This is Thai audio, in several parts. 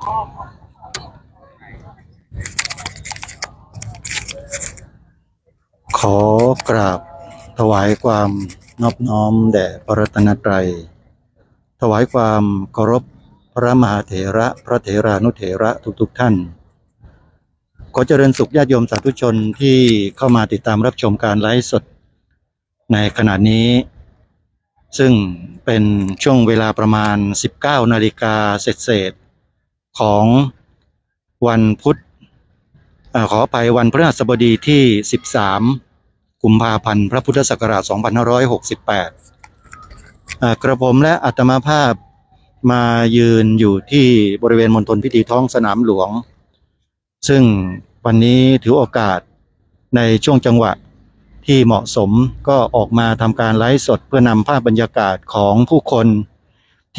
ขอกราบถวายความนอบน้อมแด่พระรัตนตรัยถวายความเคารพพระมหาเถระพระเถรานุเถระทุกท่านขอเจริญสุขญาติโยมสาธุชนที่เข้ามาติดตามรับชมการไลฟ์สดในขณะนี้ซึ่งเป็นช่วงเวลาประมาณ 19 นาฬิกาเศษของวันพุธขอไปวันพฤหัสบดีที่ 13 กุมภาพันธ์พระพุทธศักราช 2568 กระผมและอาตมาภาพมายืนอยู่ที่บริเวณมณฑลพิธีท้องสนามหลวงซึ่งวันนี้ถือโอกาสในช่วงจังหวะที่เหมาะสมก็ออกมาทำการไลฟ์สดเพื่อนำภาพบรรยากาศของผู้คน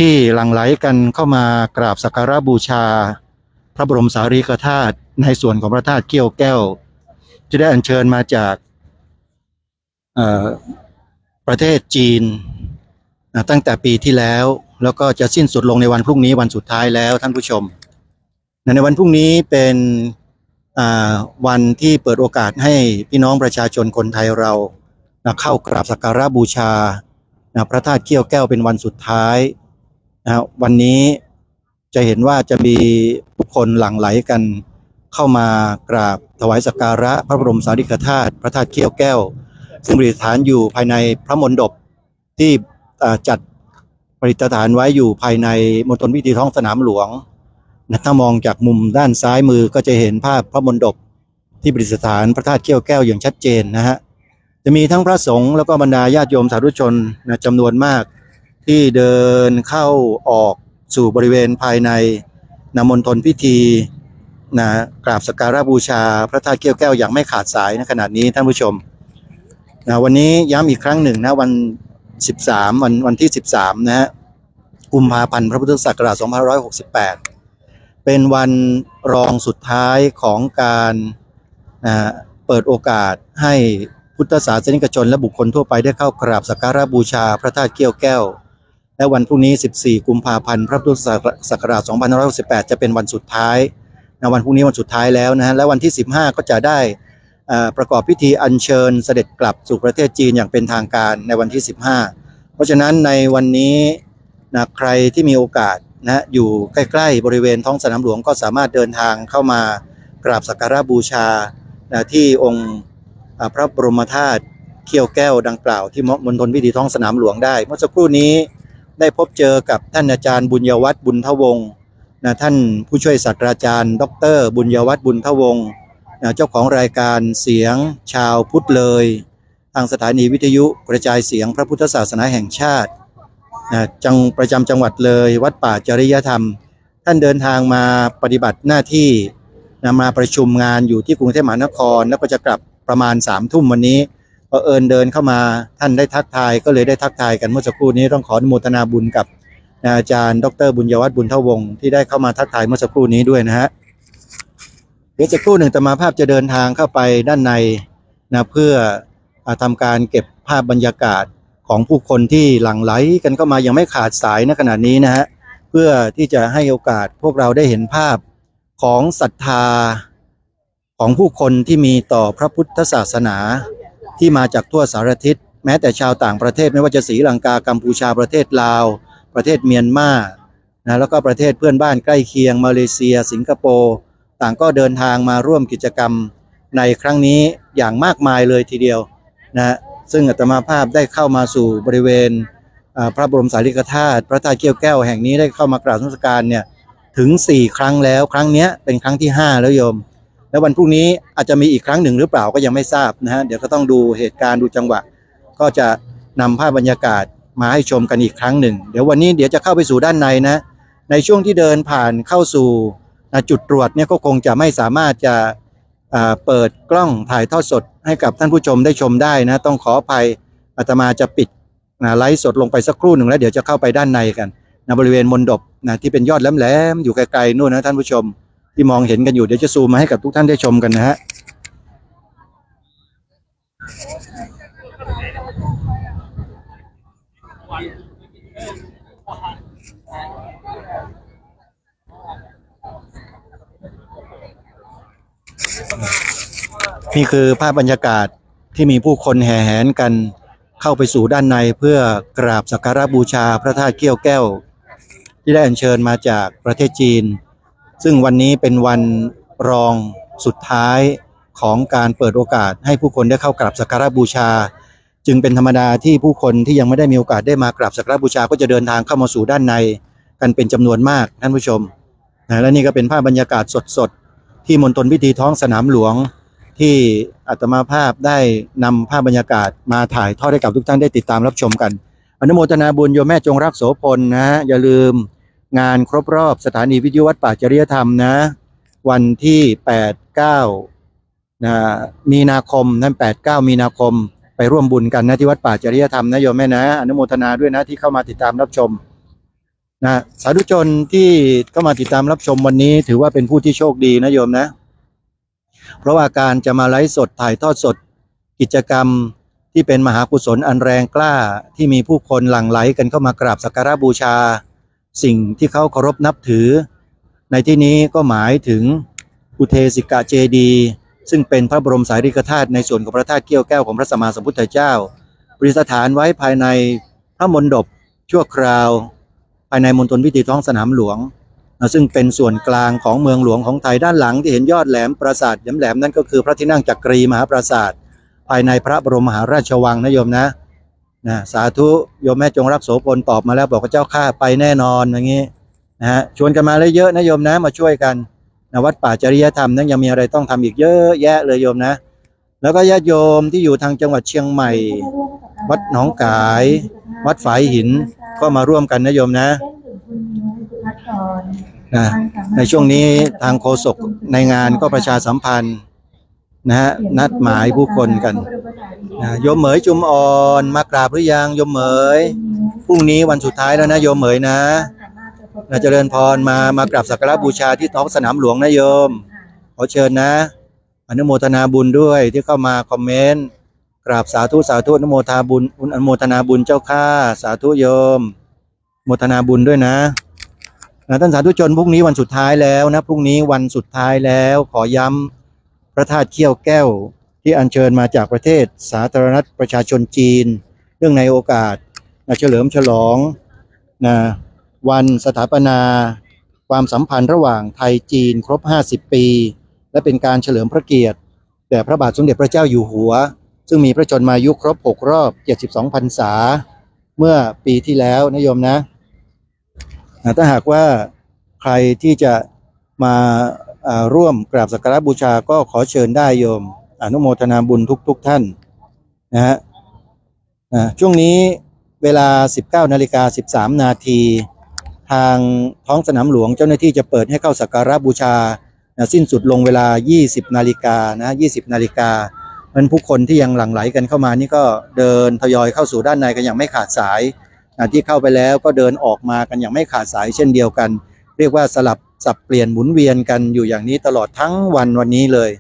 ที่หลั่งไหลกันเข้ามากราบสักการะบูชาพระบรมสารีริกธาตุในส่วนของพระธาตุเกี้ยวแก้วจะได้อัญเชิญมาจากประเทศจีนตั้งแต่ปีที่แล้วก็จะสิ้นสุดลงในวันพรุ่งนี้วันสุดท้ายแล้วท่านผู้ชมในวันพรุ่งนี้เป็นวันที่เปิดโอกาสให้พี่น้องประชาชนคนไทยเราเข้ากราบสักการะบูชาพระธาตุเกี้ยวแก้วเป็นวันสุดท้ายวันนี้จะเห็นว่าจะมีผู้คนหลั่งไหลกันเข้ามากราบถวายสักการะพระบรมสารีริกธาตุพระธาตุเกี้ยวแก้วซึ่งประดิษฐานอยู่ภายในพระมณฑปที่จัดประดิษฐานไว้อยู่ภายในมณฑลพิธีท้องสนามหลวงถ้ามองจากมุมด้านซ้ายมือก็จะเห็นภาพพระมณฑปที่ประดิษฐานพระธาตุเกี้ยวแก้วอย่างชัดเจนนะฮะจะมีทั้งพระสงฆ์แล้วก็บรรดาญาติโยมสาธุชนจำนวนมากที่เดินเข้าออกสู่บริเวณภายในมณฑลพิธีกราบสักการะบูชาพระธาตุเกี้ยวแก้วอย่างไม่ขาดสายในขณะนี้ท่านผู้ชมวันนี้ย้ำอีกครั้งหนึ่งนะวัน13วันที่13นะฮะกุมภาพันธ์พระพุทธศักราช 2568เป็นวันรองสุดท้ายของการเปิดโอกาสให้พุทธศาสนิกชนและบุคคลทั่วไปได้เข้ากราบสักการะบูชาพระธาตุเกี้ยวแก้วและวันพรุ่งนี้14กุมภาพันธ์พระพุทธศักราช 2568จะเป็นวันสุดท้ายวันพรุ่งนี้วันสุดท้ายแล้วนะฮะและวันที่15ก็จะได้ประกอบพิธีอัญเชิญเสด็จกลับสู่ประเทศจีนอย่างเป็นทางการในวันที่15เพราะฉะนั้นในวันนี้ใครที่มีโอกาสอยู่ใกล้ๆบริเวณท้องสนามหลวงก็สามารถเดินทางเข้ามากราบสักการะบูชาที่องค์พระบรมธาตุเกี้ยวแก้วดังกล่าวที่มณฑลพิธีท้องสนามหลวงได้เมื่อสักครู่นี้ได้พบเจอกับท่านอาจารย์บุญยวัฒน์บุญทวงศ์ท่านผู้ช่วยศาสตราจารย์ดร.บุญยวัฒน์บุญทวงศ์เจ้าของรายการเสียงชาวพุทธเลยทางสถานีวิทยุกระจายเสียงพระพุทธศาสนาแห่งชาติประจำจังหวัดเลยวัดป่าจริยธรรมท่านเดินทางมาปฏิบัติหน้าที่มาประชุมงานอยู่ที่กรุงเทพมหานครแล้วก็จะกลับประมาณ3 ทุ่มวันนี้เดินเข้ามาท่านได้ทักทายก็เลยได้ทักทายกันเมื่อสักครู่นี้ต้องขออนุโมทนาบุญกับอาจารย์ดร.บุญยวัฒน์บุญทวงศ์ที่ได้เข้ามาทักทายเมื่อสักครู่นี้ด้วยนะฮะเดี๋ยวสักครู่หนึ่งอาตมาภาพจะเดินทางเข้าไปด้านในเพื่อทำการเก็บภาพบรรยากาศของผู้คนที่หลั่งไหลกันเข้ามายังไม่ขาดสายในขณะนี้นะฮะเพื่อที่จะให้โอกาสพวกเราได้เห็นภาพของศรัทธาของผู้คนที่มีต่อพระพุทธศาสนาที่มาจากทั่วสารทิศแม้แต่ชาวต่างประเทศไม่ว่าจะศรีลังกากัมพูชาประเทศลาวประเทศเมียนมาแล้วก็ประเทศเพื่อนบ้านใกล้เคียงมาเลเซียสิงคโปร์ต่างก็เดินทางมาร่วมกิจกรรมในครั้งนี้อย่างมากมายเลยทีเดียวซึ่งอาตมาภาพได้เข้ามาสู่บริเวณพระบรมสารีริกธาตุพระธาตุเกี้ยวแก้วแห่งนี้ได้เข้ามากราบนมัสการเนี่ยถึง4 ครั้งแล้วครั้งนี้เป็นครั้งที่5แล้วโยมแล้ววันพรุ่งนี้อาจจะมีอีกครั้งหนึ่งหรือเปล่าก็ยังไม่ทราบนะฮะเดี๋ยวก็ต้องดูเหตุการณ์ดูจังหวะก็จะนำภาพบรรยากาศมาให้ชมกันอีกครั้งหนึ่งเดี๋ยววันนี้เดี๋ยวจะเข้าไปสู่ด้านในนะในช่วงที่เดินผ่านเข้าสู่จุดตรวจเนี่ยก็คงจะไม่สามารถจะเปิดกล้องถ่ายทอดสดให้กับท่านผู้ชมได้ชมได้นะต้องขออภัยอาตมาจะปิดไลฟ์สดลงไปสักครู่หนึ่งแล้วเดี๋ยวจะเข้าไปด้านในกันบริเวณมณฑปที่เป็นยอดแหลมๆอยู่ไกลๆนู่นนะท่านผู้ชมที่มองเห็นกันอยู่เดี๋ยวจะซูมมาให้กับทุกท่านได้ชมกันนะฮะ ค นี่คือภาพบรรยากาศที่มีผู้คนแห่แหนกันเข้าไปสู่ด้านในเพื่อกราบสักการะบูชาพระธาตุเกี้ยวแก้วที่ได้อัญเชิญมาจากประเทศจีนซึ่งวันนี้เป็นวันรองสุดท้ายของการเปิดโอกาสให้ผู้คนได้เข้ากราบสักการะบูชาจึงเป็นธรรมดาที่ผู้คนที่ยังไม่ได้มีโอกาสได้มากราบสักการะบูชาก็จะเดินทางเข้ามาสู่ด้านในกันเป็นจำนวนมากท่านผู้ชมและนี่ก็เป็นภาพบรรยากาศสดๆที่มณฑลพิธีท้องสนามหลวงที่อาตมาภาพได้นำภาพบรรยากาศมาถ่ายทอดให้กับทุกท่านได้ติดตามรับชมกันอนุโมทนาบุญโยมแม่จงรักโสพลนะอย่าลืมงานครบรอบสถานีวิทยุวัดป่าจริยธรรมนะวันที่8-9มีนาคมนั่น8-9 มีนาคมไปร่วมบุญกันนะที่วัดป่าจริยธรรมนะโยมแม่นะอนุโมทนาด้วยนะที่เข้ามาติดตามรับชมนะสาธุชนที่เข้ามาติดตามรับชมวันนี้ถือว่าเป็นผู้ที่โชคดีนะโยมนะเพราะว่าการจะมาไลฟ์สดถ่ายทอดสดกิจกรรมที่เป็นมหากุศลอันแรงกล้าที่มีผู้คนหลั่งไหลกันเข้ามากราบสักการะบูชาสิ่งที่เขาเคารพนับถือในที่นี้ก็หมายถึงอุเทสิกะเจดีย์ซึ่งเป็นพระบรมสารีริกธาตุในส่วนของพระธาตุเกี้ยวแก้วของพระสัมมาสัมพุทธเจ้าประดิษฐานไว้ภายในพระมณฑปชั่วคราวภายในมณฑลพิธีท้องสนามหลวงซึ่งเป็นส่วนกลางของเมืองหลวงของไทยด้านหลังที่เห็นยอดแหลมปราสาทแหลมๆนั่นก็คือพระที่นั่งจักรีมหาปราสาทภายในพระบรมมหาราชวังนะโยมนะสาธุโยมแม่จงรักโสพลตอบมาแล้วบอกว่าเจ้าข้าไปแน่นอนอย่างนี้ชวนกันมาเลยเยอะนะโยมนะมาช่วยกันวัดป่าจริยธรรมนั้นยังมีอะไรต้องทำอีกเยอะแยะเลยโยมนะแล้วก็ญาติโยมที่อยู่ทางจังหวัดเชียงใหม่วัดหนองกายวัดฝายหินก็มาร่วมกันนะโยมนะในช่วงนี้ทางโฆษกในงานก็ประชาสัมพันธ์นัดหมายผู้คนกันโยมเหมยจุมอ่อนมากราบหรือยังโยมเหมยพรุ่งนี้วันสุดท้ายแล้วนะโยมเหมยนะเจริญพรมากราบสักการะบูชาที่ท้องสนามหลวงนะโยมขอเชิญนะอนุโมทนาบุญด้วยที่เข้ามาคอมเมนต์กราบสาธุสาธุอนุโมทนาบุญอนุโมทนาบุญเจ้าข้าสาธุโยมโมทนาบุญด้วยนะท่านสาธุชนพรุ่งนี้วันสุดท้ายแล้วนะพรุ่งนี้วันสุดท้ายแล้วขอย้ำพระธาตุเกี้ยวแก้วที่อัญเชิญมาจากประเทศสาธารณรัฐประชาชนจีนเนื่องในโอกาสเฉลิมฉลองวันสถาปนาความสัมพันธ์ระหว่างไทยจีนครบ50 ปีและเป็นการเฉลิมพระเกียรติแด่พระบาทสมเด็จพระเจ้าอยู่หัวซึ่งมีพระชนมายุครบ6 รอบ72 พรรษาเมื่อปีที่แล้วนะโยมนะถ้าหากว่าใครที่จะมาร่วมกราบสักการะบูชาก็ขอเชิญได้โยมอนุโมทนาบุญทุกท่านนะฮะช่วงนี้เวลา 19:13 นาทีทางท้องสนามหลวงเจ้าหน้าที่จะเปิดให้เข้าสักการะบูชาสิ้นสุดลงเวลา 20 นาฬิกานะ20 นาฬิกามันผู้คนที่ยังหลั่งไหลกันเข้ามานี่ก็เดินทยอยเข้าสู่ด้านในกันอย่างไม่ขาดสายที่เข้าไปแล้วก็เดินออกมากันอย่างไม่ขาดสายเช่นเดียวกันเรียกว่าสลับสับเปลี่ยนหมุนเวียนกันอยู่อย่างนี้ตลอดทั้งวันนี้เลย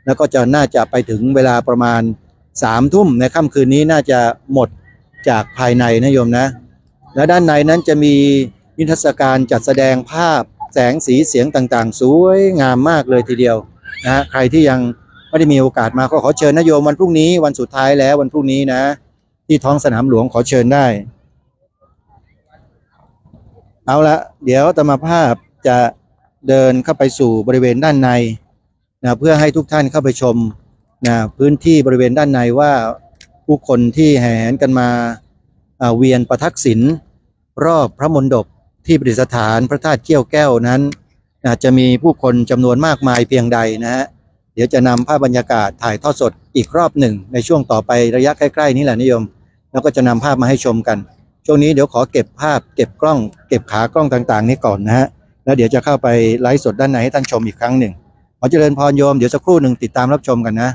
แล้วก็น่าจะไปถึงเวลาประมาณ3 ทุ่มในค่ำคืนนี้น่าจะหมดจากภายในนะโยมนะและด้านในนั้นจะมีนิทรรศการจัดแสดงภาพแสงสีเสียงต่างๆสวยงามมากเลยทีเดียวใครที่ยังไม่ได้มีโอกาสมาก็ขอเชิญนะโยมวันพรุ่งนี้วันสุดท้ายแล้ววันพรุ่งนี้นะที่ท้องสนามหลวงขอเชิญได้เอาละเดี๋ยวอาตมาภาพจะเดินเข้าไปสู่บริเวณด้านในเพื่อให้ทุกท่านเข้าไปชมพื้นที่บริเวณด้านในว่าผู้คนที่แห่แหนกันมาเวียนประทักษิณรอบพระมณฑปที่ประดิษฐานพระธาตุเกี้ยวแก้วนั้นจะมีผู้คนจำนวนมากมายเพียงใดนะฮะเดี๋ยวจะนำภาพบรรยากาศถ่ายทอดสดอีกรอบหนึ่งในช่วงต่อไประยะใกล้ๆนี้แหละนิยมแล้วก็จะนำภาพมาให้ชมกันช่วงนี้เดี๋ยวขอเก็บภาพเก็บกล้องเก็บขากล้องต่างๆนี้ก่อนนะฮะแล้วเดี๋ยวจะเข้าไปไลฟ์สดด้านในให้ท่านชมอีกครั้งหนึ่งขอเจริญพรโยมเดี๋ยวสักครู่หนึ่งติดตามรับชมกันนะ